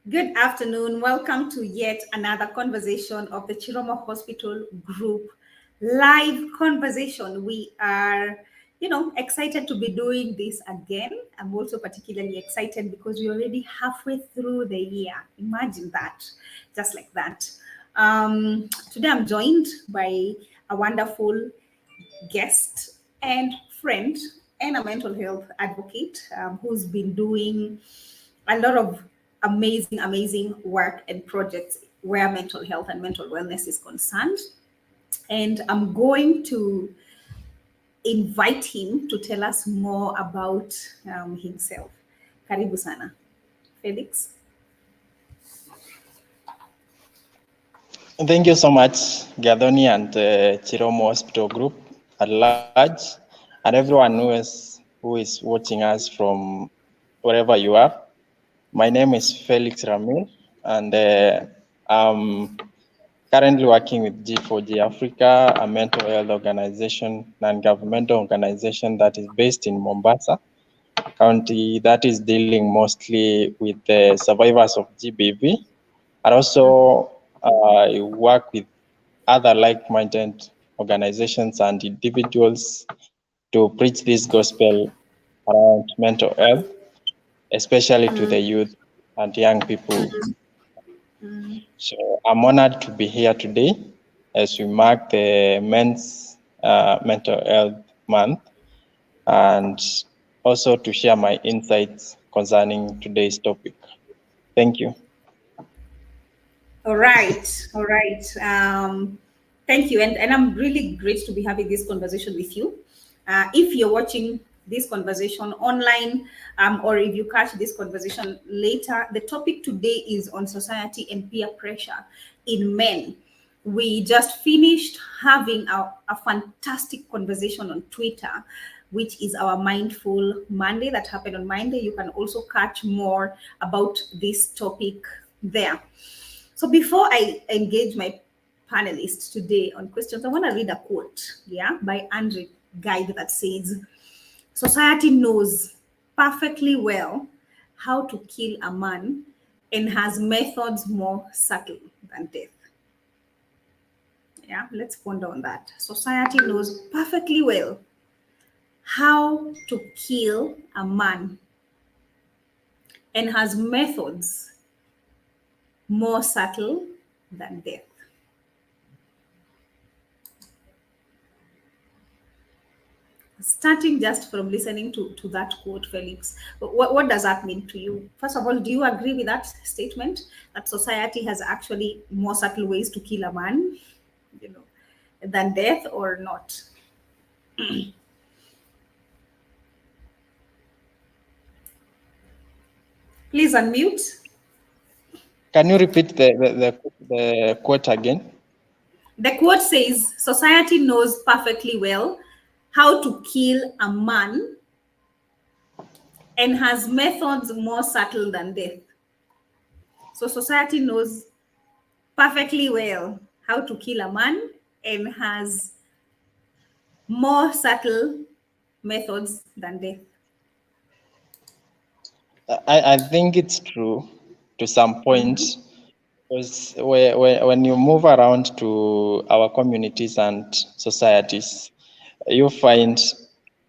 Good afternoon. Welcome to yet another conversation of the Chiromo Hospital Group live conversation. We are, excited to be doing this again. I'm also particularly excited because we're already halfway through the year. Imagine that, just like that. Today I'm joined by a wonderful guest and friend and a mental health advocate who's been doing a lot of amazing work and projects where mental health and mental wellness is concerned. And I'm going to invite him to tell us more about himself. Karibu sana, Felix. Thank you so much, Gadoni and Chiromo Hospital Group at large, and everyone who is watching us from wherever you are. My name is Felix Ramil, and I'm currently working with G4G Africa, a mental health organization, non-governmental organization that is based in Mombasa County, that is dealing mostly with the survivors of GBV, and also I work with other like-minded organizations and individuals to preach this gospel around mental health, especially to the youth and young people. So I'm honored to be here today as we mark the Men's Mental Health Month, and also to share my insights concerning today's topic. Thank you. All right. Thank you. And I'm really great to be having this conversation with you. If you're watching this conversation online, or if you catch this conversation later, the topic today is on society and peer pressure in men. We just finished having a fantastic conversation on Twitter, which is our Mindful Monday that happened on Monday. You can also catch more about this topic there. So before I engage my panelists today on questions, I want to read a quote, by Andrew Guide that says, "Society knows perfectly well how to kill a man and has methods more subtle than death." Yeah, let's ponder on that. Society knows perfectly well how to kill a man and has methods more subtle than death. Starting just from listening to that quote, Felix, what does that mean to you? First of all, do you agree with that statement that society has actually more subtle ways to kill a man, than death, or not? Please unmute. Can you repeat the quote again? The quote says, "Society knows perfectly well how to kill a man and has methods more subtle than death." So society knows perfectly well how to kill a man and has more subtle methods than death. I think it's true to some point, because when you move around to our communities and societies, you find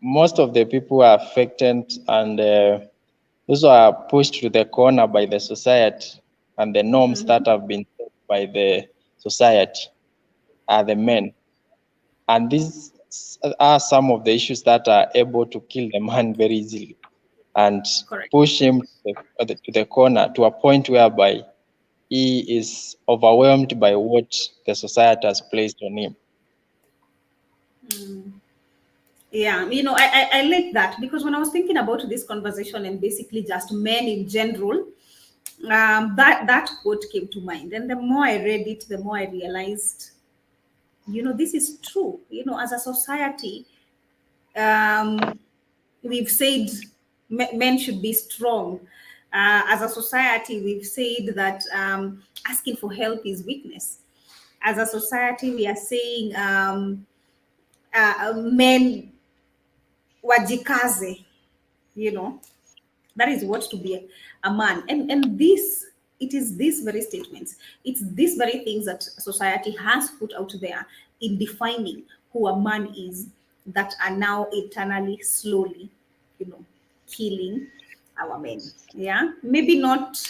most of the people are affected and those who are pushed to the corner by the society and the norms that have been set by the society are the men. And these are some of the issues that are able to kill the man very easily and Correct. push him to the corner to a point whereby he is overwhelmed by what the society has placed on him. Yeah, I like that, because when I was thinking about this conversation and basically just men in general, that quote came to mind. And the more I read it, the more I realized, this is true. As a society, we've said men should be strong. As a society, we've said that asking for help is weakness. As a society, we are saying men wajikaze, that is what to be a man. And this it is these very statements, it's these very things that society has put out there in defining who a man is, that are now eternally, slowly, you know, killing our men. Yeah, maybe not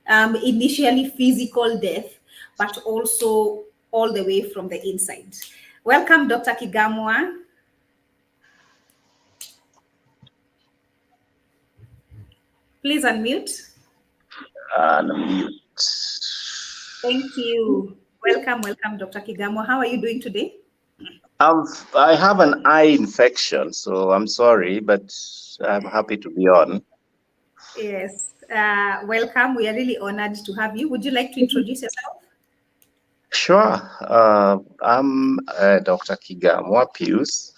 initially physical death, but also all the way from the inside. Welcome, Dr. Kigamwa. Please unmute. Unmute. Thank you. Welcome, welcome, Dr. Kigamwa. How are you doing today? I have an eye infection, so I'm sorry, but I'm happy to be on. Yes. Welcome. We are really honored to have you. Would you like to introduce yourself? Sure. I'm Dr. Kigamwa Pius,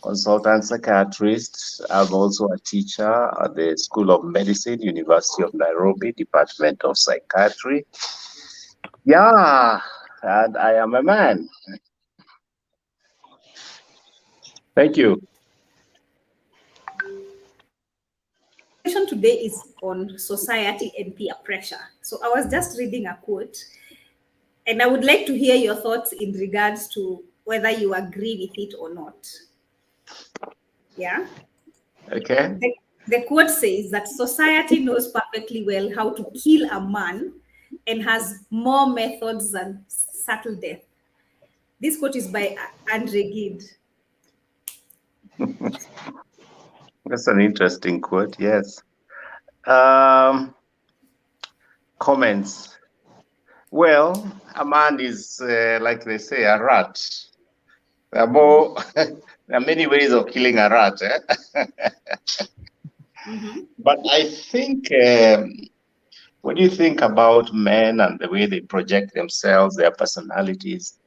consultant psychiatrist. I'm also a teacher at the School of Medicine, University of Nairobi, Department of Psychiatry. Yeah, and I am a man. Thank you. Our conversation today is on society and peer pressure. So I was just reading a quote, and I would like to hear your thoughts in regards to whether you agree with it or not. Yeah. Okay. The quote says that society knows perfectly well how to kill a man and has more methods than subtle death. This quote is by Andre Gide. That's an interesting quote. Yes. Um, Comments. Well, a man is, like they say, a rat. There are more. There are many ways of killing a rat. Mm-hmm. But I think when you think about men and the way they project themselves, their personalities,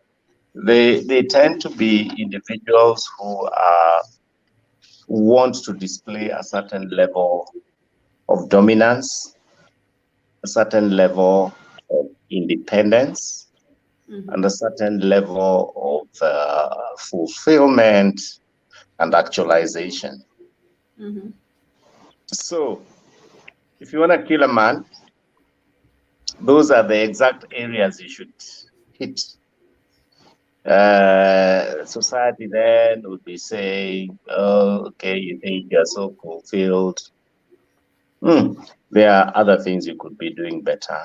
they tend to be individuals who want to display a certain level of dominance, a certain level of independence, Mm-hmm. and a certain level of fulfillment and actualization. Mm-hmm. So, if you want to kill a man, those are the exact areas you should hit. Society then would be saying, oh, okay, you think you're so fulfilled. There are other things you could be doing better.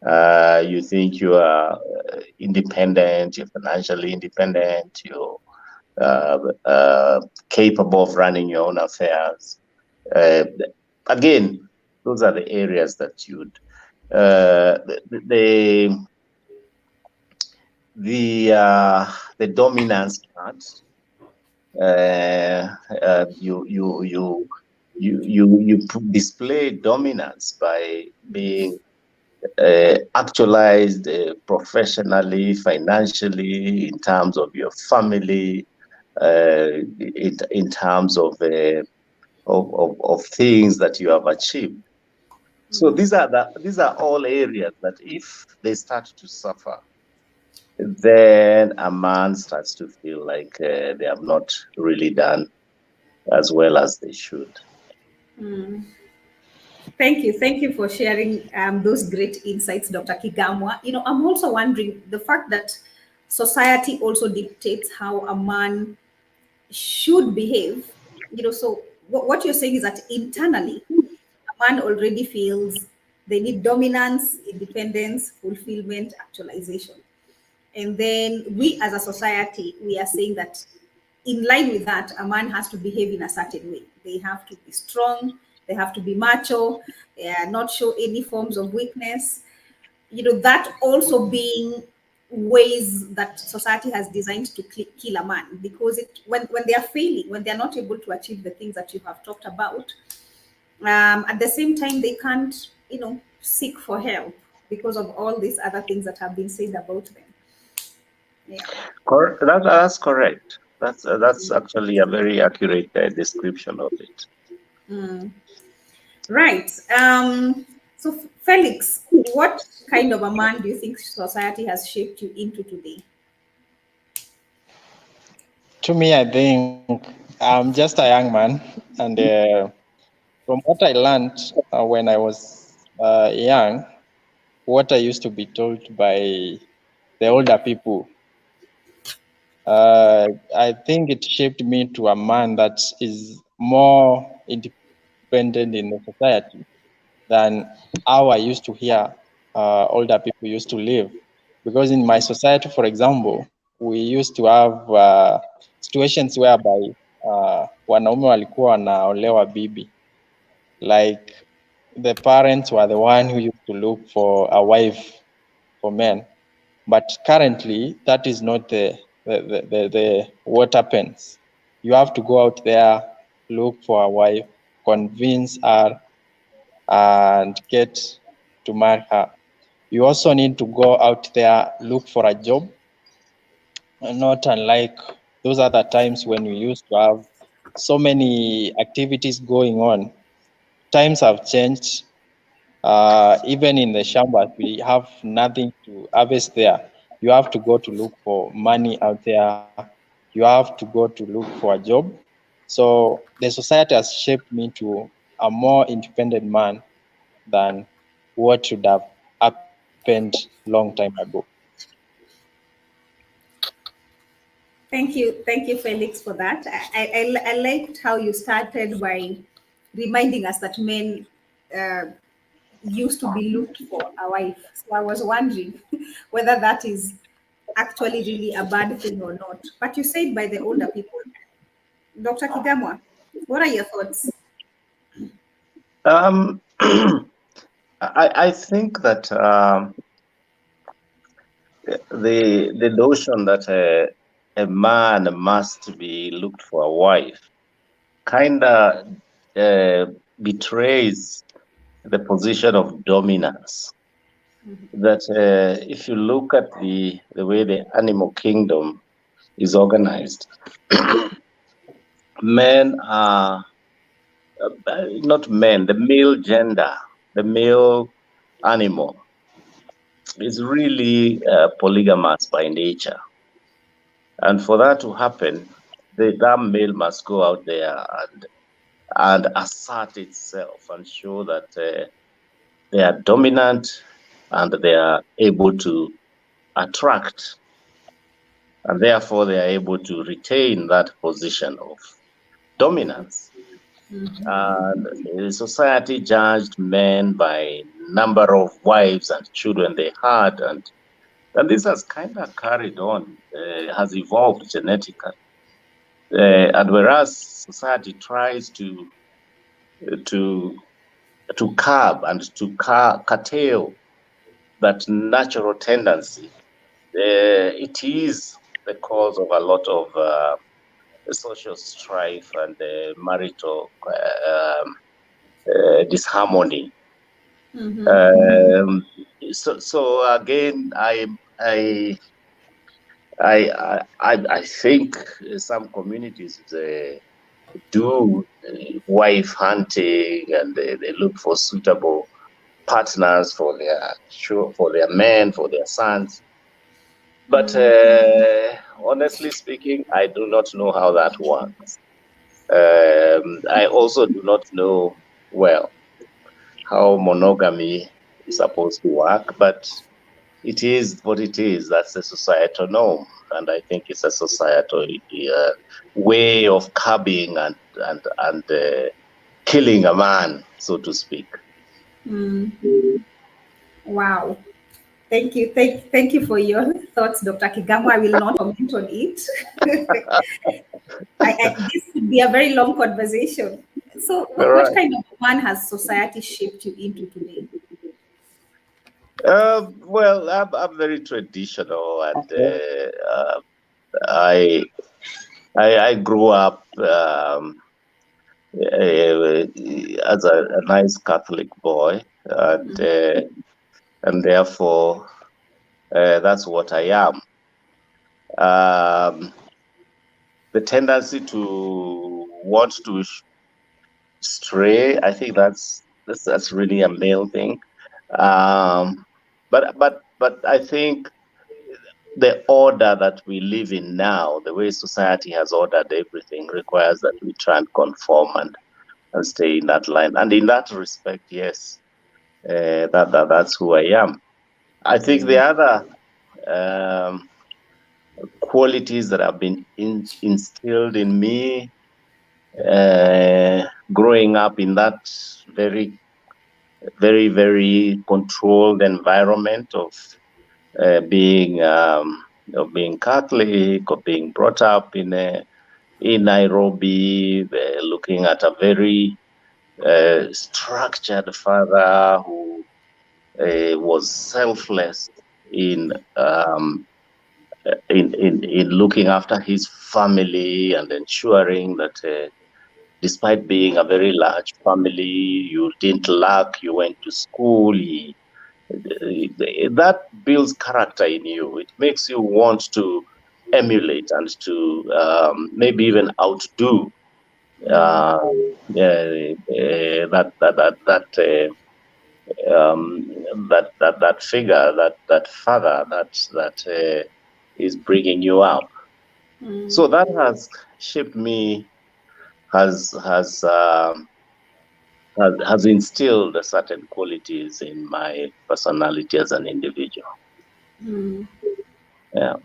You think you are independent, you're financially independent, you're capable of running your own affairs. Uh, Again, those are the areas that you'd the dominance part. You display dominance by being actualized professionally, financially, in terms of your family, in terms of things that you have achieved. So these are all areas that if they start to suffer, then a man starts to feel like they have not really done as well as they should. Mm. Thank you. Thank you for sharing those great insights, Dr. Kigamwa. You know, I'm also wondering the fact that society also dictates how a man should behave. You know, so what you're saying is that internally, a man already feels they need dominance, independence, fulfillment, actualization. And then we as a society, we are saying that in line with that, a man has to behave in a certain way. They have to be strong, they have to be macho, not show any forms of weakness. You know, that also being ways that society has designed to kill a man, because when they are failing, when they are not able to achieve the things that you have talked about, at the same time they can't, you know, seek for help because of all these other things that have been said about them. Yeah. That's correct. That's actually a very accurate description of it. Mm. Right. So, Felix, what kind of a man do you think society has shaped you into today? To me, I think I'm just a young man, and from what I learned when I was young, what I used to be told by the older people, I think it shaped me to a man that is more independent in the society than how I used to hear older people used to live. Because in my society, for example, we used to have situations whereby wanaume walikuwa wanaolewa bibi, like the parents were the one who used to look for a wife for men. But currently, that is not the what happens. You have to go out there, look for a wife, convince her, and get to marry her. You also need to go out there, look for a job, not unlike those other times when we used to have so many activities going on. Times have changed. Even in the shambas, we have nothing to harvest there. You have to go to look for money out there. You have to go to look for a job. So the society has shaped me to a more independent man than what should have happened long time ago. Thank you, Felix, for that. I liked how you started by reminding us that men uh, used to be looked for a wife. So I was wondering whether that is actually really a bad thing or not. But you said by the older people. Dr. Kigamwa, what are your thoughts? Um, I think that the notion that a man must be looked for a wife kind of betrays the position of dominance. That if you look at the way the animal kingdom is organized, men are not men, the male gender, the male animal is really polygamous by nature. And for that to happen, that male must go out there and assert itself and show that they are dominant and they are able to attract, and therefore they are able to retain that position of dominance. And society judged men by number of wives and children they had, and this has kind of carried on, has evolved genetically. And whereas society tries to curb and to curtail that natural tendency, it is the cause of a lot of social strife and marital disharmony. So again, I think some communities do wife hunting, and they look for suitable partners for their men, for their sons. But honestly speaking, I do not know how that works. I also do not know well how monogamy is supposed to work, but it is what it is. That's the societal norm, and I think it's a societal way of curbing and killing a man, so to speak. Wow. Thank you for your thoughts, Dr. Kigamwa. I will not comment on it. This could be a very long conversation. So, All what right. kind of man has society shaped you into today? Well, I'm very traditional, and I I grew up as a nice Catholic boy, and therefore that's what I am. The tendency to want to stray, I think that's really a male thing. But I think the order that we live in now, the way society has ordered everything, requires that we try and conform and stay in that line. And in that respect, yes, That's who I am. I think the other um, qualities that have been instilled in me growing up in that very, very controlled environment of being Catholic, of being brought up in Nairobi, looking at a very structured father who was selfless in um, in looking after his family and ensuring that despite being a very large family, you didn't lack, you went to school. That builds character in you. It makes you want to emulate and to maybe even outdo uh, um, that figure, that father that is bringing you up. So that has shaped me, has has um, has instilled certain qualities in my personality as an individual. Yeah.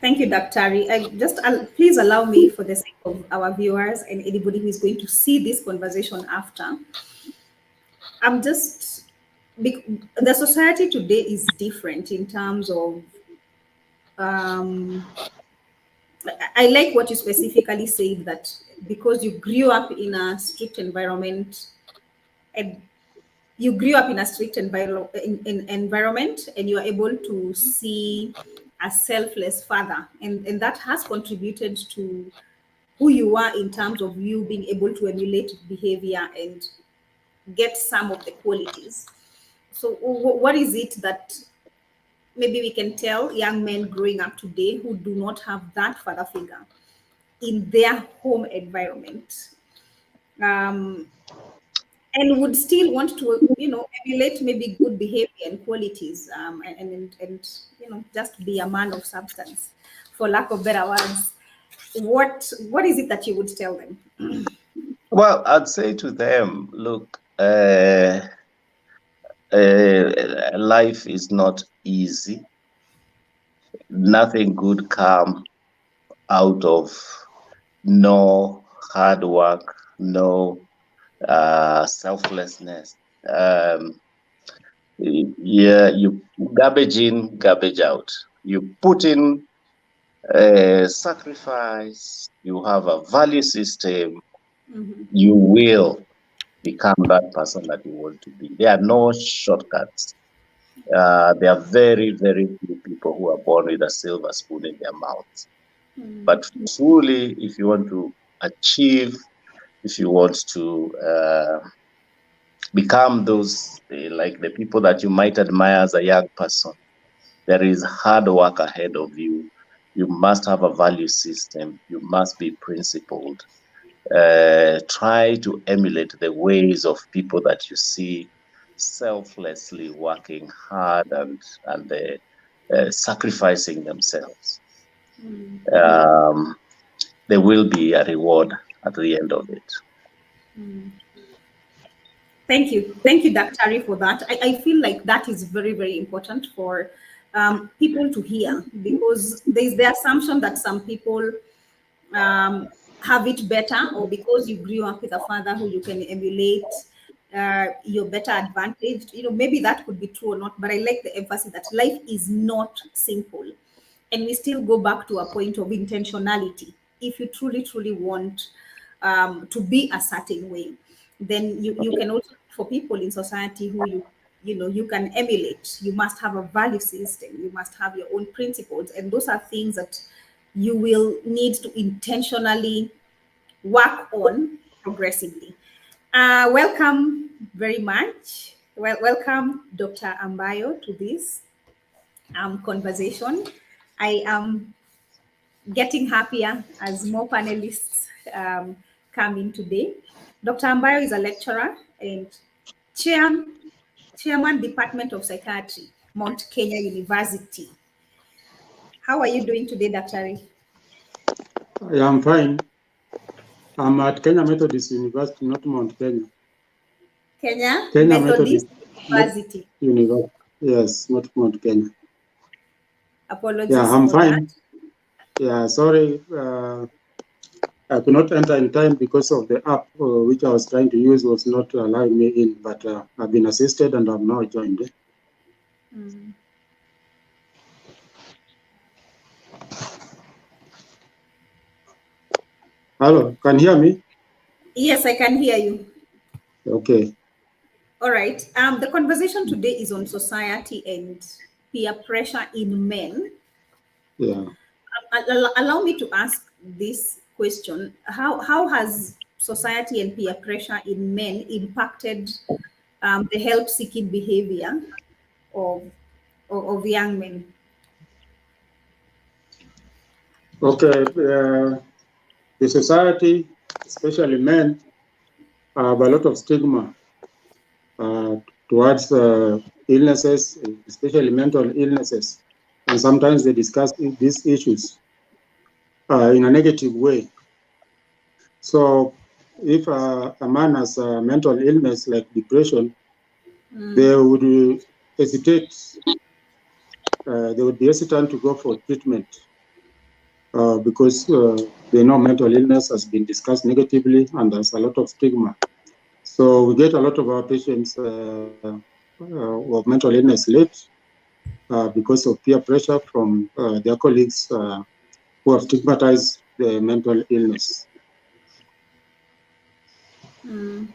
Thank you, Dr. Ari. Please allow me, for the sake of our viewers and anybody who is going to see this conversation after, I'm just the society today is different in terms of um, I like what you specifically said, that because you grew up in a strict environment, and you grew up in a strict in environment, and you are able to see a selfless father, and that has contributed to who you are in terms of you being able to emulate behavior and get some of the qualities. So what is it that maybe we can tell young men growing up today who do not have that father figure in their home environment, um, and would still want to, emulate maybe good behavior and qualities, and just be a man of substance, for lack of better words? What is it that you would tell them? Well, I'd say to them, look, life is not easy. Nothing good come out of no hard work, no selflessness. Um, yeah, you garbage in, garbage out. You put in sacrifice, you have a value system, you will become that person that you want to be. There are no shortcuts. There are very, very few people who are born with a silver spoon in their mouths. But truly, if you want to achieve, if you want to become those, like the people that you might admire as a young person, there is hard work ahead of you. You must have a value system. You must be principled. Try to emulate the ways of people that you see selflessly working hard and sacrificing themselves. Um, there will be a reward at the end of it. Thank you, Dr. Ari, for that. I feel like that is very, very important for people to hear, because there's the assumption that some people um, have it better, or because you grew up with a father who you can emulate, you're better advantaged. Maybe that could be true or not, but I like the emphasis that life is not simple, and we still go back to a point of intentionality. If you truly, truly want to be a certain way, then you can also look for people in society who you can emulate. You must have a value system. You must have your own principles, and those are things that you will need to intentionally work on progressively. Welcome very much. Welcome, Dr. Ambayo, to this conversation. I am getting happier as more panelists come in today. Dr. Ambayo is a lecturer and chair, chairman, Department of Psychiatry, Mount Kenya University. How are you doing today, Dr. Ari? I am fine. I'm at Kenya Methodist University, not Mount Kenya. Kenya Kenya Methodist Methodist University. University. Yes, not Mount Kenya. Yeah, Apologies I'm for that. fine. Yeah, sorry. I could not enter in time because of the app which I was trying to use was not allowing me in, but I've been assisted and I'm now joined. Mm. Hello, can you hear me? Yes, I can hear you. Okay. All right. The conversation today is on society and peer pressure in men. Yeah. Allow me to ask this question: How has society and peer pressure in men impacted the help-seeking behavior of, of young men? Okay. The society, especially men, have a lot of stigma uh, towards illnesses, especially mental illnesses. And sometimes they discuss these issues in a negative way. So if a man has a mental illness like depression, they would hesitate, they would be hesitant to go for treatment because they know mental illness has been discussed negatively and there's a lot of stigma. So we get a lot of our patients of mental illness late because of peer pressure from their colleagues who have stigmatized the mental illness. Mm,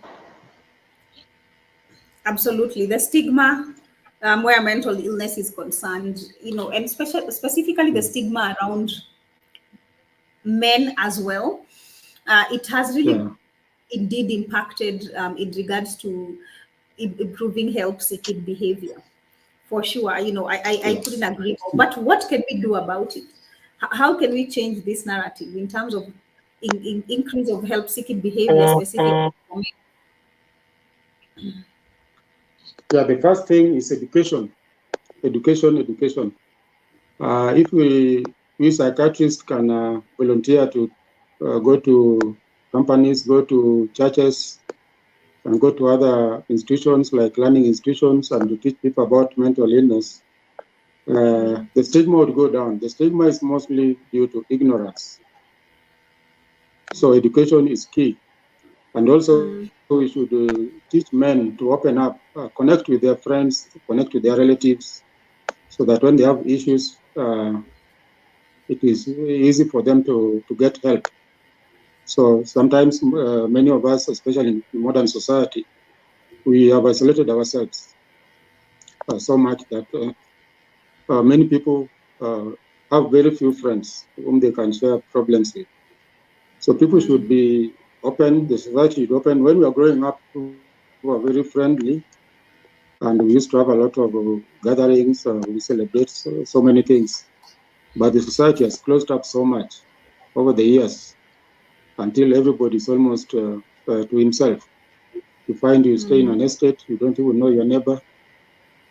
absolutely. The stigma where mental illness is concerned, and specifically the stigma around men as well, it has Yeah. really indeed impacted in regards to improving help seeking behavior. For sure, I couldn't Yes. agree more. But what can we do about it? How can we change this narrative in terms of in increase of help seeking behavior specifically for men? Yeah, the first thing is education. Education. If we psychiatrists can volunteer to go to companies, go to churches, and go to other institutions like learning institutions and to teach people about mental illness, the stigma would go down. The stigma is mostly due to ignorance. So education is key. And also we should teach men to open up, connect with their friends, connect with their relatives, so that when they have issues, it is easy for them to get help. So sometimes many of us, especially in modern society, we have isolated ourselves so much that many people have very few friends whom they can share problems with. So people should be open, the society should open. When we are growing up, we were very friendly, and we used to have a lot of gatherings, we celebrate so many things. But the society has closed up so much over the years until everybody is almost to himself. You find you stay in an estate, you don't even know your neighbor.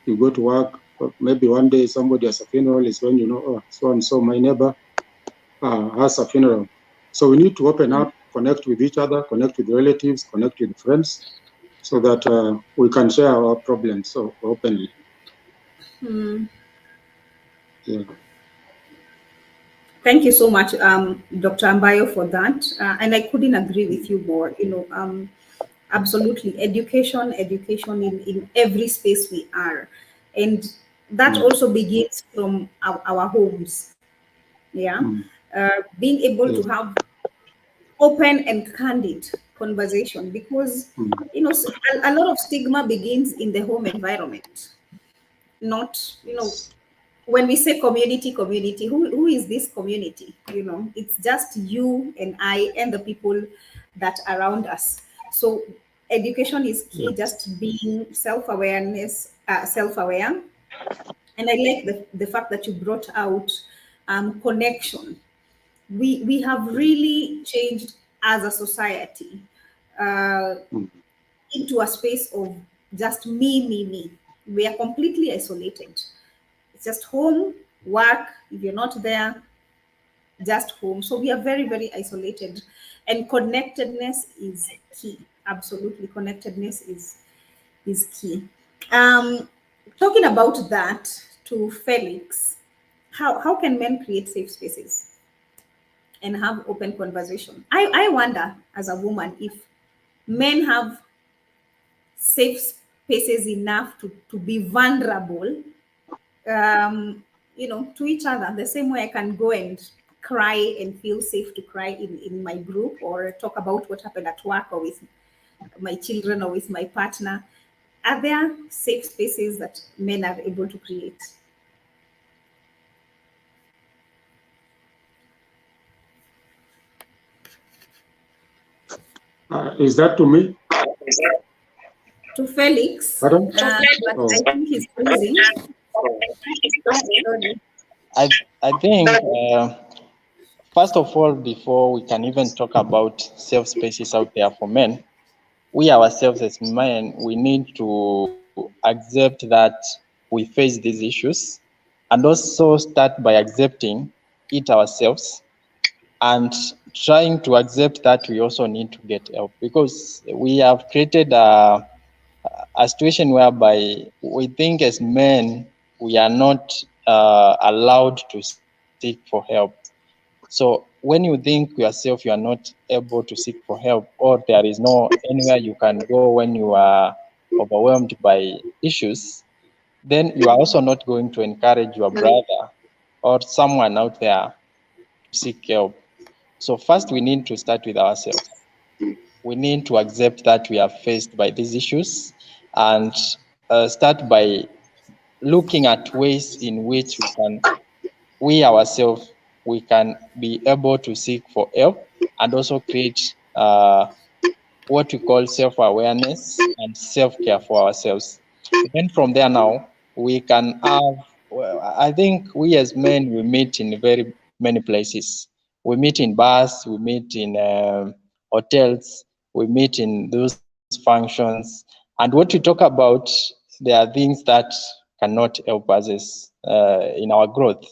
You go to work, maybe one day somebody has a funeral, is when you know, oh, so and so, my neighbor has a funeral. So we need to open up, connect with each other, connect with relatives, connect with friends, so that we can share our problems so openly. Yeah. Thank you so much, Dr. Ambayo, for that. And I couldn't agree with you more. Absolutely, education in every space we are, and that Mm. also begins from our homes. Yeah, Mm. being able to Yes. have open and candid conversation, because Mm. a lot of stigma begins in the home environment. Not, when we say community, who is this community? It's just you and I and the people that around us. So education is key, Yes. just being self-aware. And I like the fact that you brought out connection. We have Mm. really changed as a society uh, Mm. into a space of just me. We are completely isolated. It's just home, work. If you're not there, just home. So we are very, very isolated. And connectedness is key. Absolutely, connectedness is key. Um, Talking about that to Felix, how can men create safe spaces and have open conversation? I wonder as a woman if men have safe spaces enough to be vulnerable, to each other. The same way I can go and cry and feel safe to cry in my group or talk about what happened at work or with my children or with my partner. Are there safe spaces that men are able to create? Is that to me? To Felix, Pardon? but Oh. I think he's freezing. Sorry. I think first of all, before we can even talk about safe spaces out there for men, we ourselves as men, we need to accept that we face these issues and also start by accepting it ourselves and trying to accept that we also need to get help, because we have created a situation whereby we think as men we are not allowed to seek for help. So when you think yourself you are not able to seek for help, or there is no anywhere you can go when you are overwhelmed by issues, then you are also not going to encourage your brother or someone out there to seek help. So first we need to start with ourselves. We need to accept that we are faced by these issues and start by looking at ways in which we ourselves, we can be able to seek for help and also create what we call self-awareness and self-care for ourselves. Then from there now, we can have, well, I think we as men, we meet in very many places. We meet in bars, we meet in hotels, we meet in those functions. And what we talk about, there are things that cannot help us in our growth.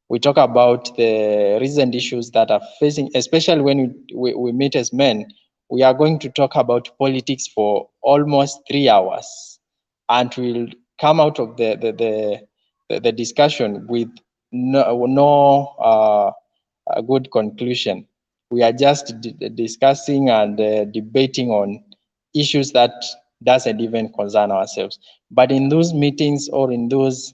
We talk about the recent issues that are facing, especially when we meet as men. We are going to talk about politics for almost 3 hours, and we'll come out of the discussion with no a good conclusion. We are just discussing and debating on issues that doesn't even concern ourselves. But in those meetings or in those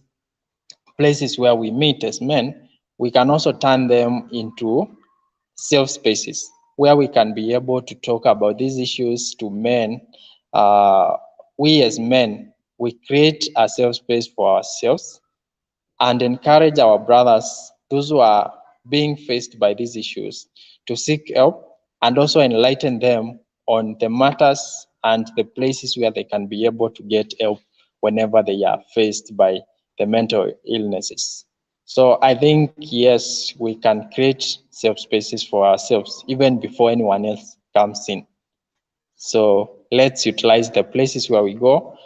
places where we meet as men, we can also turn them into safe spaces where we can be able to talk about these issues to men. We as men, we create a safe space for ourselves and encourage our brothers, those who are being faced by these issues, to seek help and also enlighten them on the matters and the places where they can be able to get help whenever they are faced by the mental illnesses. So I think, yes, we can create safe spaces for ourselves even before anyone else comes in. So let's utilize the places where we go,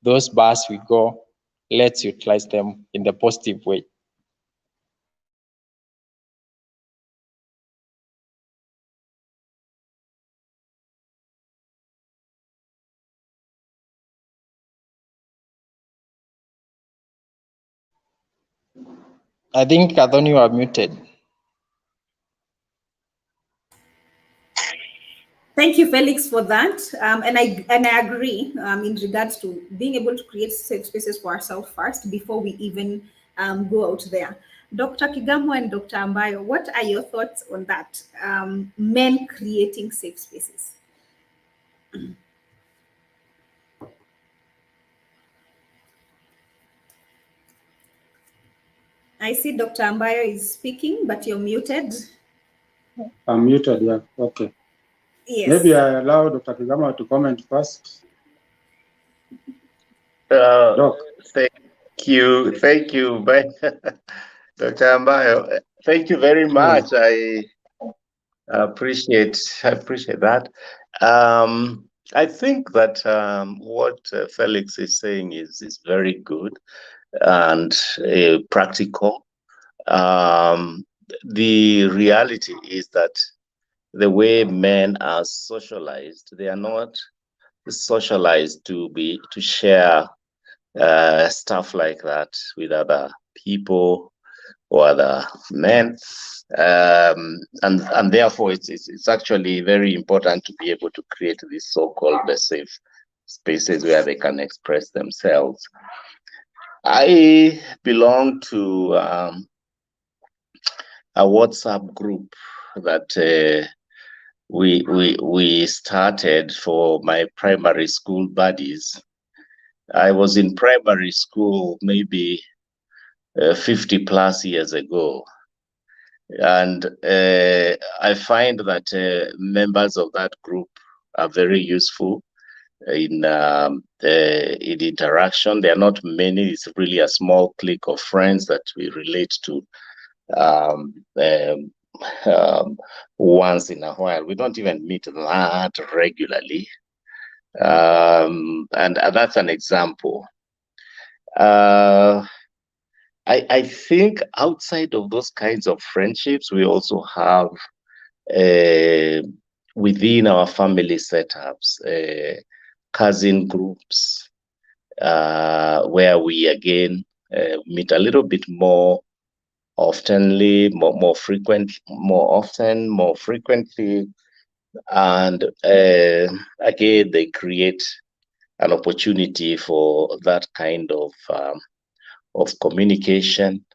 those bars we go, let's utilize them in the positive way. I think, Kadhoni, you are muted. Thank you, Felix, for that. And I agree in regards to being able to create safe spaces for ourselves first before we even go out there. Dr. Kigamo and Dr. Ambayo, what are your thoughts on that? Men creating safe spaces. I see Dr. Ambayo is speaking, but you're muted. I'm muted, yeah. Okay. Yes. Maybe I allow Dr. Kigama to comment first. Doc. Thank you, Dr. Ambayo. Thank you very much. I appreciate that. I think that what Felix is saying is very good and practical. The reality is that the way men are socialized. They are not socialized to share stuff like that with other people or other men. And therefore it's actually very important to be able to create these so-called safe spaces where they can express themselves. I belong to a WhatsApp group that we started for my primary school buddies. I was in primary school maybe 50 plus years ago. And I find that members of that group are very useful in interaction. There are not many. It's really a small clique of friends that we relate to once in a while. We don't even meet that regularly. And that's an example. I think outside of those kinds of friendships, we also have within our family setups, cousin groups, where we again meet a little bit more oftenly, more frequently, and again they create an opportunity for that kind of communication.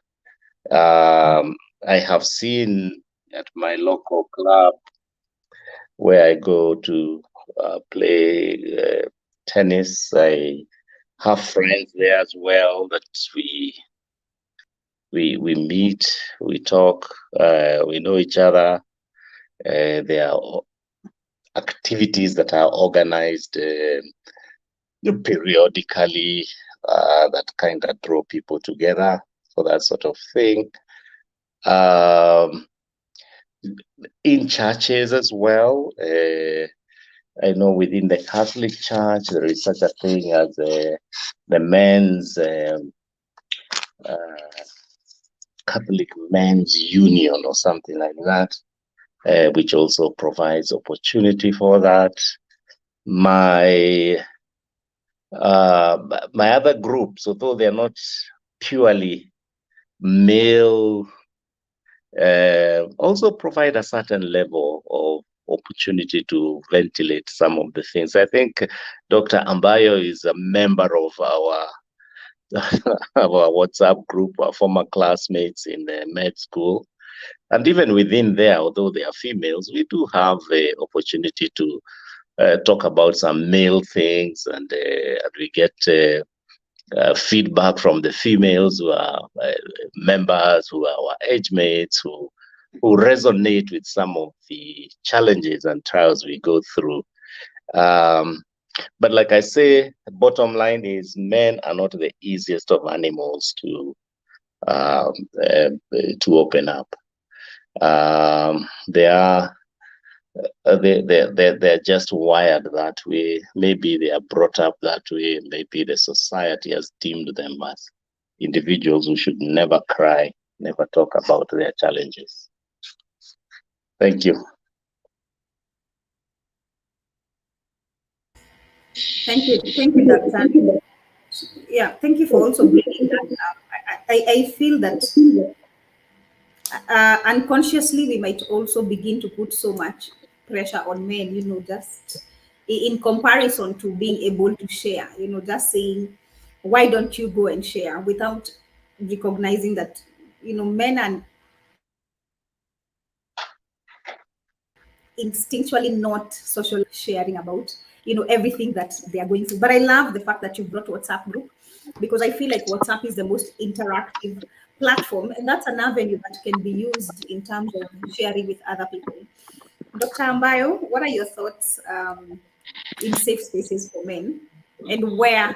I have seen at my local club where I go to play tennis, I have friends there as well that we meet, we talk, we know each other. There are activities that are organized periodically that kind of draw people together for that sort of thing. In churches as well, I know within the Catholic Church there is such a thing as the men's Catholic Men's Union or something like that, which also provides opportunity for that. My other groups, although they're not purely male, also provide a certain level of opportunity to ventilate some of the things. I think Dr. Ambayo is a member of our our WhatsApp group, our former classmates in the med school. And even within there, although they are females, we do have the opportunity to talk about some male things, and we get feedback from the females who are members, who are our age mates, who resonate with some of the challenges and trials we go through. But like I say, the bottom line is men are not the easiest of animals to open up. They're just wired that way. Maybe they are brought up that way. Maybe the society has deemed them as individuals who should never cry, never talk about their challenges. Thank you. Thank you, Doctor. Yeah, thank you for also bringing that up. I feel that unconsciously we might also begin to put so much pressure on men, just in comparison to being able to share, just saying, why don't you go and share, without recognizing that, men are instinctually not social, sharing about everything that they are going through. But I love the fact that you brought WhatsApp group, because I feel like WhatsApp is the most interactive platform, and that's an avenue that can be used in terms of sharing with other people. Dr. Ambayo, what are your thoughts in safe spaces for men, and where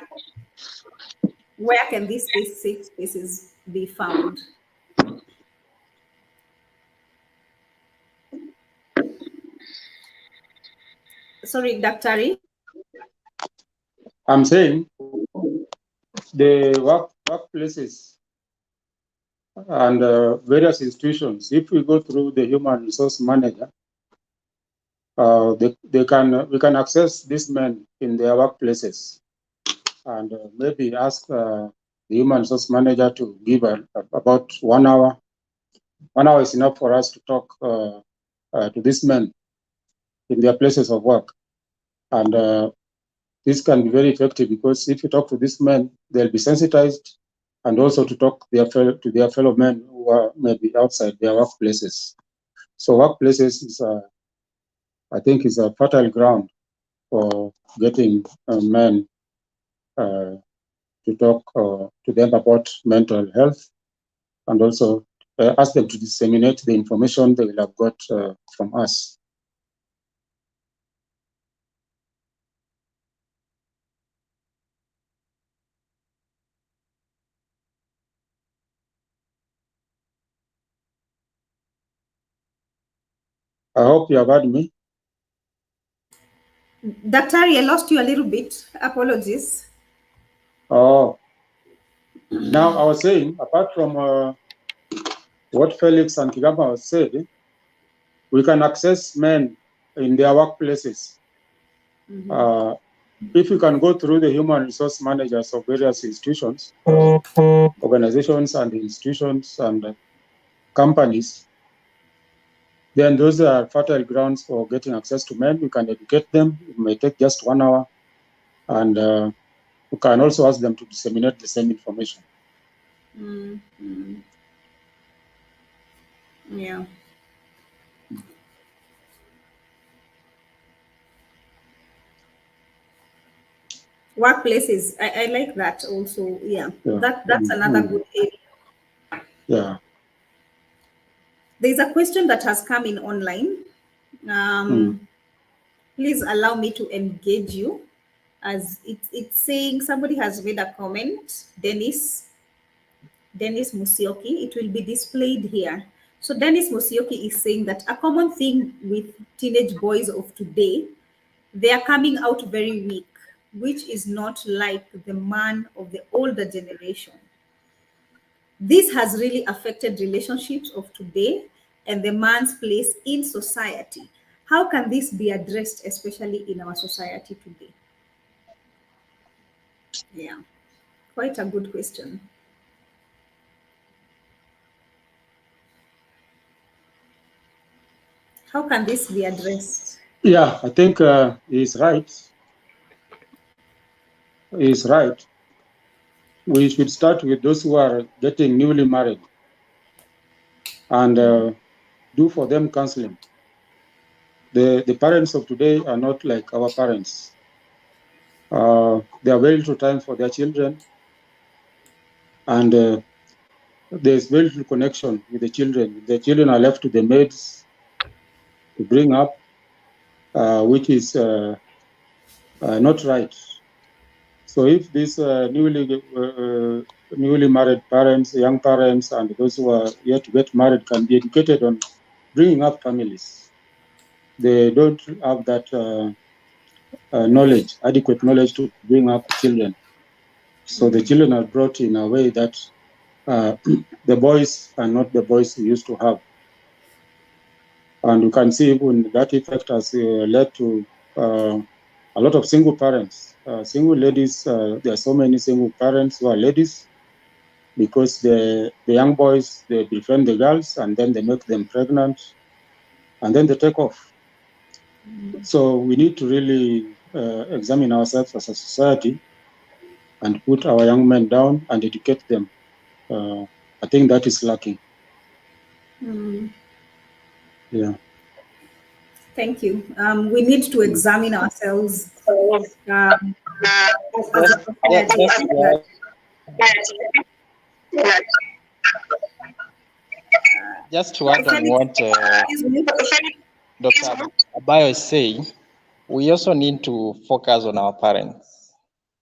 can these safe spaces be found? Sorry, Dr. I'm saying the workplaces and various institutions, if we go through the human resource manager, we can access these men in their workplaces, and maybe ask the human resource manager to give about 1 hour. 1 hour is enough for us to talk to these men in their places of work. And this can be very effective, because if you talk to these men, they'll be sensitized, and also to talk to their fellow men who are maybe outside their workplaces. So workplaces is, I think, is a fertile ground for getting men to talk to them about mental health, and also ask them to disseminate the information they will have got from us. I hope you have heard me. Daktari, I lost you a little bit. Apologies. Oh, now I was saying, apart from what Felix and Kigamba has said, we can access men in their workplaces. If we can go through the human resource managers of various institutions, organizations and institutions and companies, then those are fertile grounds for getting access to men. We can educate them. It may take just 1 hour, and we can also ask them to disseminate the same information. Yeah. Workplaces. I like that also. Yeah. That's another good area. Yeah. There's a question that has come in online. Please allow me to engage you, as it's saying somebody has made a comment, Dennis Musioki. It will be displayed here. So Dennis Musioki is saying that a common thing with teenage boys of today, they are coming out very weak, which is not like the man of the older generation. This has really affected relationships of today and the man's place in society. How can this be addressed, especially in our society today? Yeah, quite a good question. How can this be addressed? Yeah, I think he's right. He's right. We should start with those who are getting newly married, and do for them counseling. The parents of today are not like our parents. They are very little time for their children, and there's very little connection with the children. The children are left to the maids to bring up, which is not right. So if these newly married parents, young parents, and those who are yet to get married can be educated on bringing up families, they don't have that knowledge, adequate knowledge to bring up children. So the children are brought in a way that the boys are not the boys we used to have. And you can see even that effect has led to a lot of single parents, single ladies. There are so many single parents who are ladies, because the young boys, they befriend the girls and then they make them pregnant and then they take off. So we need to really examine ourselves as a society and put our young men down and educate them. I think that is lacking. Yeah. Thank you. We need to examine ourselves as a society. Just to add on what Dr. Abayo is saying, we also need to focus on our parents.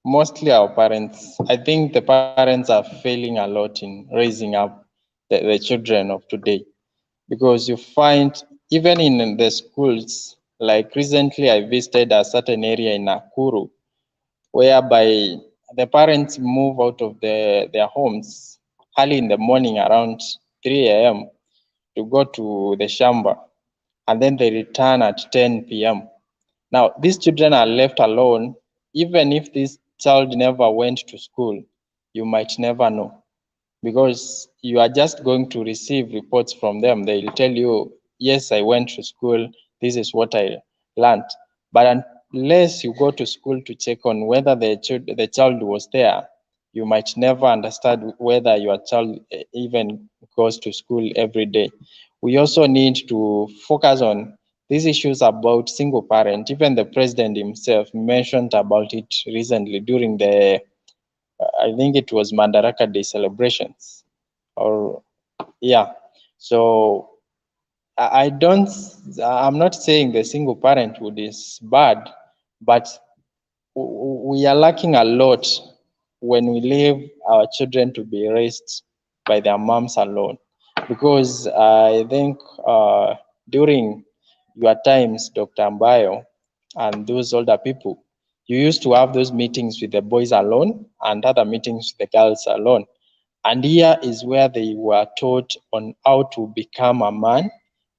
Mostly our parents. I think the parents are failing a lot in raising up the children of today, because you find even in the schools, like recently I visited a certain area in Nakuru, whereby the parents move out of their homes early in the morning around 3 a.m. to go to the shamba and then they return at 10 p.m. Now, these children are left alone. Even if this child never went to school, you might never know, because you are just going to receive reports from them. They'll tell you, yes, I went to school, this is what I learned. But unless you go to school to check on whether the child was there, you might never understand whether your child even goes to school every day. We also need to focus on these issues about single parent. Even the president himself mentioned about it recently during the, I think it was Madaraka Day celebrations, or yeah. So I'm not saying the single parenthood is bad, but we are lacking a lot when we leave our children to be raised by their moms alone. Because I think during your times, Dr. Ambayo, and those older people, you used to have those meetings with the boys alone and other meetings with the girls alone. And here is where they were taught on how to become a man,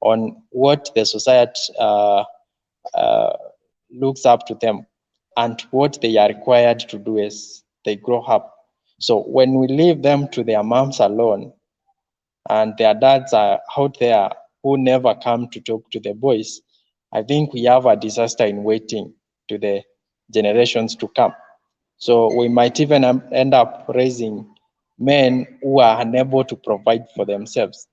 on what the society looks up to them, and what they are required to do as they grow up. So when we leave them to their moms alone, and their dads are out there who never come to talk to the boys, I think we have a disaster in waiting to the generations to come. So we might even end up raising men who are unable to provide for themselves.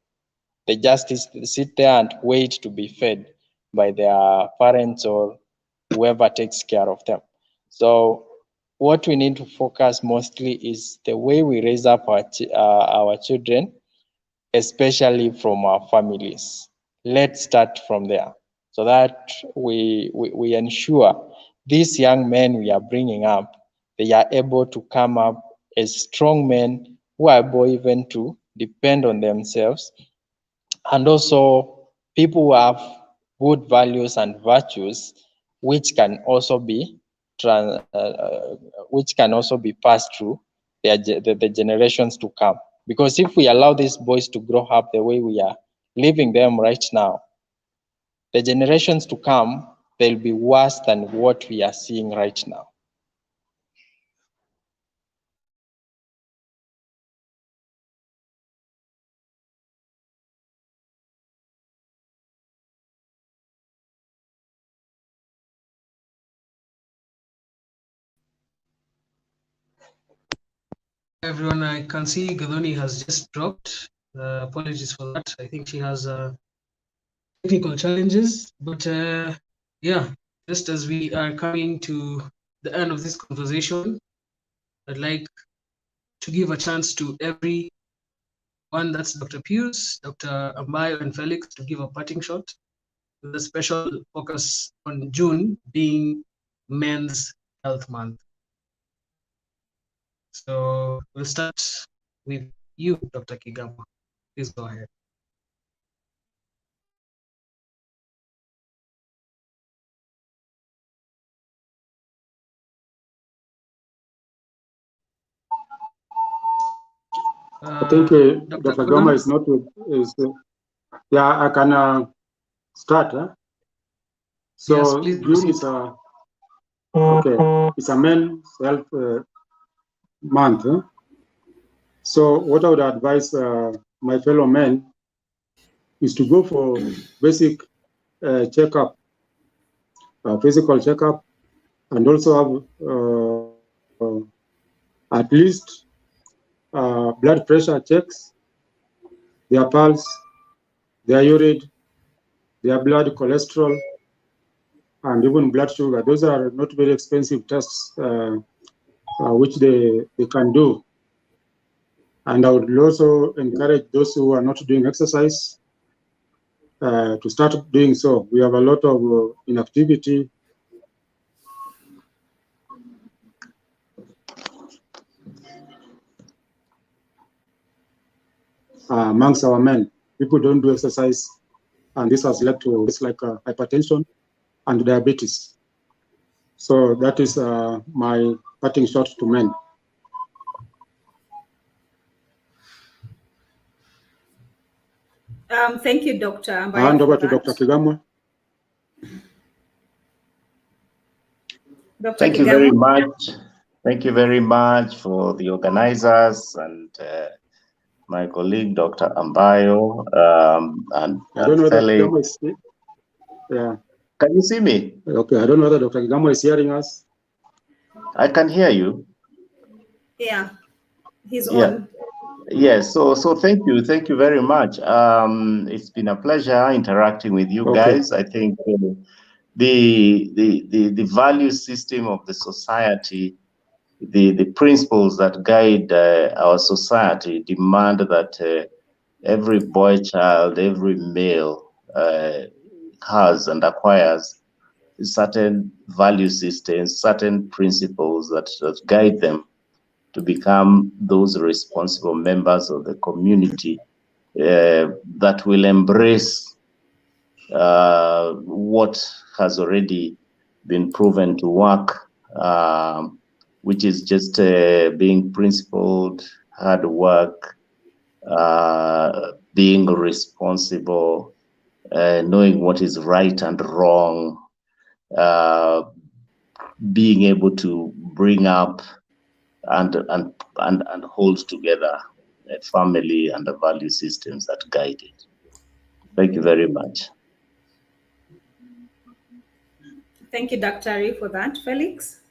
They just sit there and wait to be fed by their parents or whoever takes care of them. So what we need to focus mostly is the way we raise up our children, especially from our families. Let's start from there, so that we ensure these young men we are bringing up, they are able to come up as strong men who are able even to depend on themselves, and also people who have good values and virtues, which can also be passed through the generations to come. Because if we allow these boys to grow up the way we are leaving them right now, the generations to come, they'll be worse than what we are seeing right now. Everyone, I can see Gadoni has just dropped. Apologies for that. I think she has technical challenges, but yeah, just as we are coming to the end of this conversation, I'd like to give a chance to everyone, that's Dr. Pius, Dr. Ambayo, and Felix, to give a parting shot with a special focus on June being Men's Health Month. So we'll start with you, Dr. Kigama. Please go ahead. I think Dr. Gama is not with, yeah, I can start. Huh? So yes, please June is it's a men's health month. Huh? So what I would advise my fellow men is to go for basic checkup, physical checkup, and also have at least blood pressure checks, their pulse, their urine, their blood cholesterol, and even blood sugar. Those are not very expensive tests which they can do. And I would also encourage those who are not doing exercise to start doing so. We have a lot of inactivity. Amongst our men, people don't do exercise, and this has led to it's like hypertension and diabetes. So that is my parting shot to men. Thank you, Dr. I Ambayo, hand over for to that. Dr. Kigamwa. Dr. Thank you very Kigamo. much. Thank you very much for the organizers and my colleague, Dr. Ambayo, and I don't know whether Felix. Kigamo is, yeah. Can you see me? Okay, I don't know whether Dr. Kigamo is hearing us. I can hear you. Yeah, he's Yeah. on. Yes, so thank you very much. It's been a pleasure interacting with you guys. I think the value system of the society, the principles that guide our society demand that every boy child, every male has and acquires certain value systems, certain principles that guide them to become those responsible members of the community that will embrace what has already been proven to work, which is just being principled, hard work, being responsible, knowing what is right and wrong, being able to bring up and hold together a family and the value systems that guide it. Thank you very much. Thank you, Dr. Ari, for that. Felix?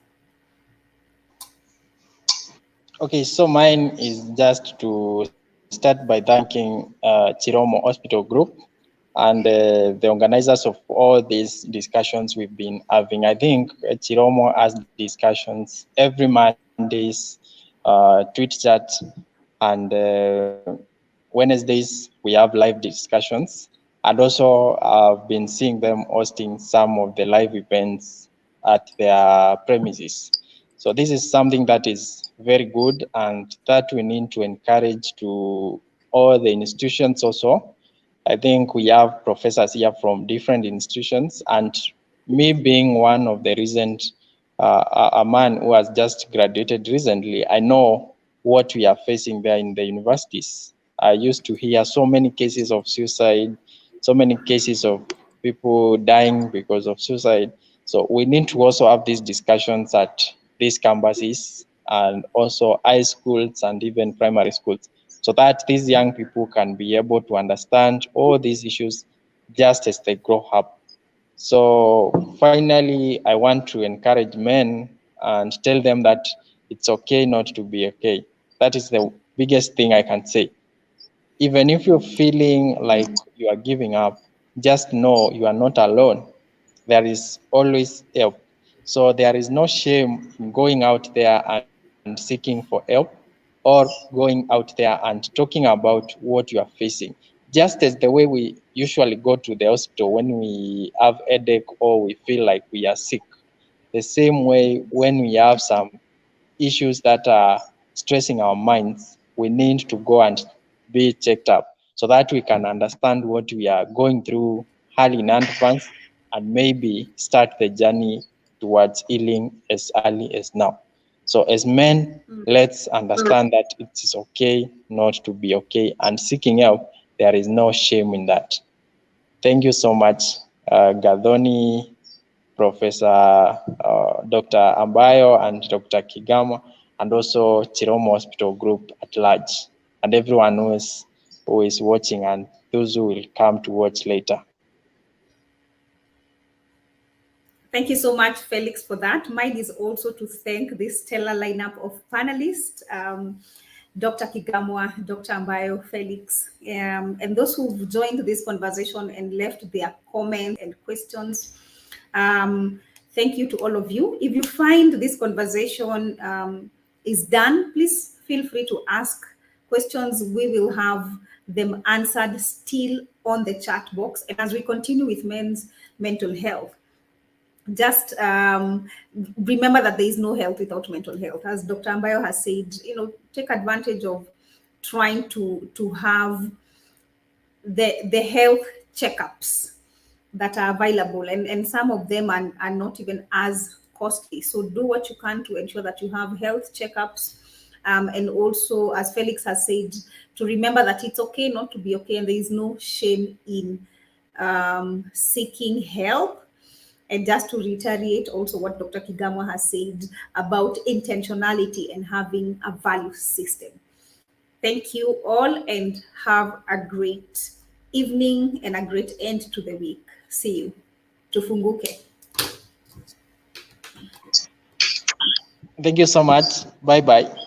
Okay, so mine is just to start by thanking Chiromo Hospital Group and the organizers of all these discussions we've been having. I think Chiromo has discussions every Mondays, tweet chat, and Wednesdays we have live discussions. And also I've been seeing them hosting some of the live events at their premises. So this is something that is very good and that we need to encourage to all the institutions also. I think we have professors here from different institutions, and me being one of the recent, a man who has just graduated recently, I know what we are facing there in the universities. I used to hear so many cases of suicide, so many cases of people dying because of suicide. So we need to also have these discussions at these campuses and also high schools and even primary schools, so that these young people can be able to understand all these issues just as they grow up. So finally, I want to encourage men and tell them that it's okay not to be okay. That is the biggest thing I can say. Even if you're feeling like you are giving up, just know you are not alone. There is always help. So there is no shame in going out there and seeking for help, or going out there and talking about what you are facing. Just as the way we usually go to the hospital when we have headache or we feel like we are sick, the same way when we have some issues that are stressing our minds, we need to go and be checked up so that we can understand what we are going through early in advance and maybe start the journey towards healing as early as now. So as men, let's understand that it is okay not to be okay, and seeking help, there is no shame in that. Thank you so much, Gadhoni, Professor Dr. Ambayo and Dr. Kigama, and also Chiromo Hospital Group at large, and everyone who is watching and those who will come to watch later. Thank you so much, Felix, for that. Mine is also to thank this stellar lineup of panelists, Dr. Kigamwa, Dr. Ambayo, Felix, and those who've joined this conversation and left their comments and questions. Thank you to all of you. If you find this conversation is done, please feel free to ask questions. We will have them answered still on the chat box. And as we continue with men's mental health, just remember that there is no health without mental health. As Dr. Ambayo has said, take advantage of trying to have the health checkups that are available, and some of them are not even as costly. So do what you can to ensure that you have health checkups And also, as Felix has said, to remember that it's okay not to be okay, and there is no shame in seeking help. And just to reiterate also what Dr. Kigamo has said about intentionality and having a value system. Thank you all and have a great evening and a great end to the week. See you. Tufunguke. Thank you so much. Bye bye.